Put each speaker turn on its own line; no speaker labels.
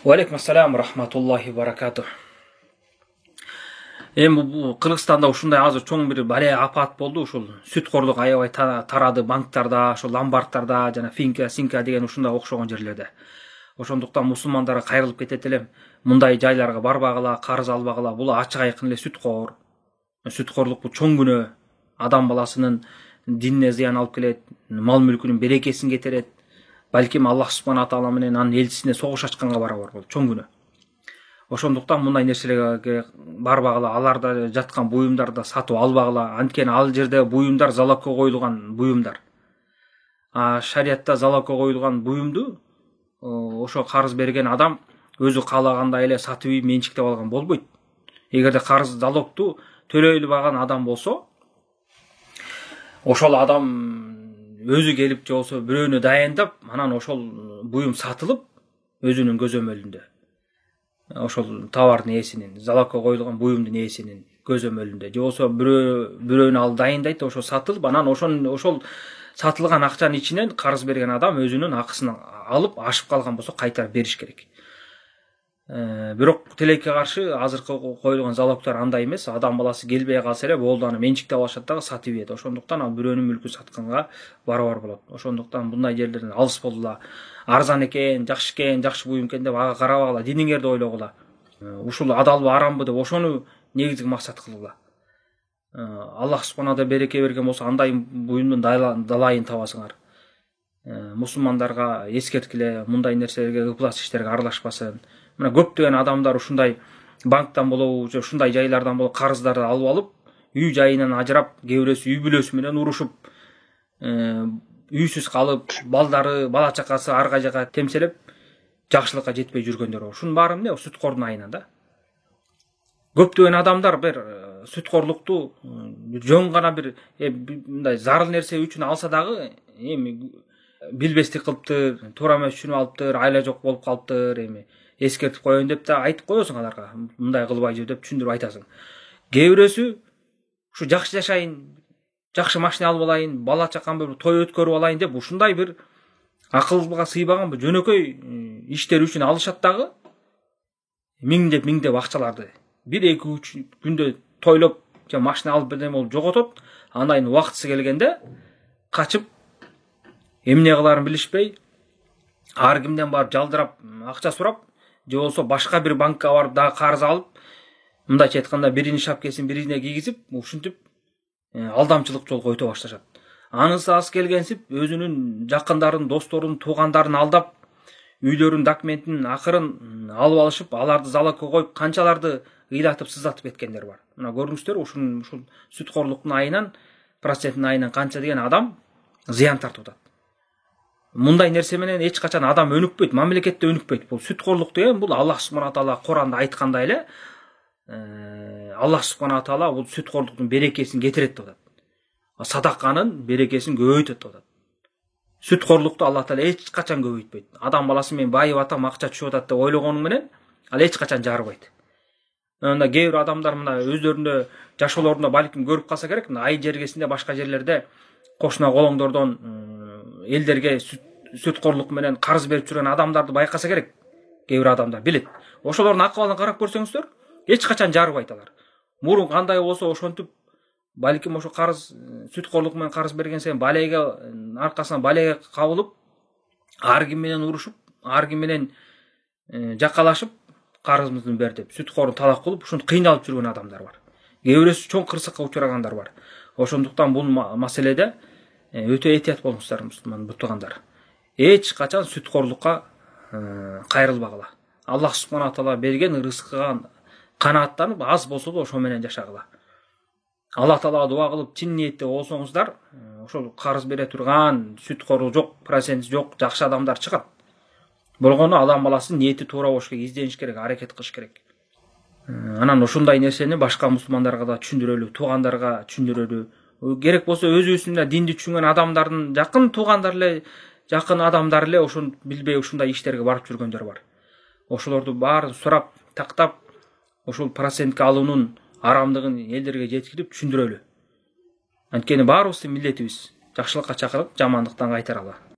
Алейкум ассалам рахматуллахи баракатух. Эми бул Кыргызстанда ушундай азыр чоң бир бале апат болду. Ушул сүткорлук аябай тарады банктарда, ошол ломбардтарда жана Синка деген ушундай окшогон жерлерде. Ошондуктан мусулмандарга кайрылып кетет элем. Мындай жайларга барбагыла, карыз албагыла. Бул ачык айкын эле сүткор. Сүткорлук бул чоң күнөө. Адам баласынын динине зыян алып келет, мал мүлкүнүн берекесин кетирет. Балким Аллах субхана таала менен анын элчисине согуш ачканга барабар бул чоң күнөө. Ошондуктан мындай нерселерге барбагыла, аларда жаткан буюмдарды сатып албагыла. Анткени ал жерде буюмдар залогко коюлган буюмдар. Шариятта залогко коюлган буюмду ошо карыз берген адам өзү каалагандай эле сатып ийип менчиктеп алган болбойт. Эгерде карыз залогту төлөй албаган адам болсо, ошол адам өзү келип же болсо бирөөнү дайындап, анан ошол буюм сатылып өзүнүн көзөмөлүндө. Ошол товардын ээсинин, залогко коюлган буюмдун ээсинин көзөмөлүндө. Же болсо бирөөнү ал дайындайт, ошо сатылып, анан ошол сатылган акчанын ичинен карыз берген адам өзүнүн акысын алып, ашып калган болсо кайтарып бериш керек. Бирок тилекке каршы азыркы коюлган залогтор андай эмес. Адам баласы келбей калса эле болду, аны менчиктеп алышат дагы сатып ийет. Ошондуктан ал бирөөнүн мүлкүн сатканга барабар болот. Ошондуктан мындай жерлерден алыс болгула. Арзан экен, жакшы буюм экен деп ага карабагыла, диниңерди ойлогула. Ушул адалбы, арамбы деп ошону негизги максат кылгыла. Аллах субхана береке берген болсо андай буюмдун далайын табасыңар. Мусулмандарга эскерткиле, мындай нерселерге, ыплас иштерге аралашпасын. Мына көптөгөн адамдар ушундай банктан болобу, же ушундай жайлардан болуп карыздарды алып алып, үй жайынан ажырап, кээ бирөөсү үй бүлөсү менен урушуп, үйсүз калып, балдары, бала чакасы арга жака темселеп, жакшылыкка жетпей жүргөндөр бар. Ушунун баары эмне? Сүткордун айынан да. Көптөгөн адамдар бир сүткорлукту жөн гана бир мындай зарыл нерсе үчүн алса дагы, эми билбестик кылыптыр, туура эмес түшүнүп алыптыр, айла жок болуп калыптыр, эми эскертип коеюн деп да айтып коесуң аларга. Мындай кылбай жүр деп түшүндүрүп айтасың. Кээ бирөөсү ушу жакшы жашайын, жакшы машина алып алайын, бала чакамды той өткөрүп алайын деп ушундай бир акылга сыйбаган бир жөнөкөй иштер үчүн алышат дагы миңдеп акчаларды. 1-2-3 күндө тойлоп же машина алып бирдеме болуп жоготот. Андан кийин убактысы келгенде качып эмне кыларын билишпей, ар кимден барып жалдырап акча сурап, же болсо башка бир банкка барып дагы карыз алып, мындайча айтканда биринин шапкесин бирине кийгизип, ушинтип алдамчылык жолго өтө башташат. Анысы аз келгенсип өзүнүн жакындарын, досторун, туугандарын алдап, үйлөрүн документин акырын алып алышып, аларды залогко коюп, канчаларды ыйлатып, сыздатып кеткендер бар. Мына көрүңүздөр, ушул сүткорлуктун айынан, проценттин айынан канча деген адам зыян тартып атат. Мындай нерсе менен эч качан адам өнүкпөйт, мамлекетте өнүкпөйт. Бул сүткорлук деген бул Аллах субхана таала Куранда айткандай эле, Аллах субхана таала бул сүткорлуктун берекесин кетирет деп атат. Садаканын берекесин көбөйтөт деп атат. Сүткорлукту Аллах таала эч качан көбөйтпөйт. Адам баласы мен байып атам, акча түшүп атат деп ойлогону менен ал эч качан жарыбайт. Анда кээ бир адамдар мына өздөрүндө жашоолорунда балким көрүп калса керек, мына ай жергесинде башка жерлерде кошуна колоңдордон элдерге сүткорлук менен карыз берип жүргөн адамдарды байкаса керек. Кээ бир адамдар билет. Ошолордун акыбалын карап көрсөңүздөр, эч качан жарыбайт алар. Мурун кандай болсо ошентип балким ошо карыз сүткорлук менен карыз берген сайын балеге аркасынан балеге кабылып, ар ким менен урушуп, ар ким менен жакалашып, карызымызды бер деп сүткорун талак кылып, ушинтип кыйналып жүргөн адамдар бар. Кээ бирөөсү чоң кырсыкка учурагандар бар. Ошондуктан бул маселеде өтө этият болуңуздар, мусулман туугандар. Эч качан сүткорлукка кайрылбагыла. Аллах субхана таала берген рызкыга канааттанып, аз болсо да ошо менен жашагыла. Аллах таалага дуа кылып, чын ниетте болсоңуздар, ошол карыз бере турган, сүткору жок, проценти жок, жакшы адамдар чыгат. Болгону адам баласы ниети туура болуш керек, издениш керек, аракет кылыш керек. Анан ошондой нерсени башка мусулмандарга да түшүндүрөлү, туугандарга түшүндүрөлү. Керек болсо өзүбүздүн динди түшүнгөн адамдардын жакын туугандар эле, жакын адамдар эле ошону билбей ушундай иштерге барып жүргөндөр бар. Ошолорду баарын сурап, тактап, ошол процентке алуунун арамдыгын элдерге жеткирип түшүндүрөлү. Анткени баарыбыздын милдетибиз жакшылыкка чакырып, жамандыктан кайтаралы.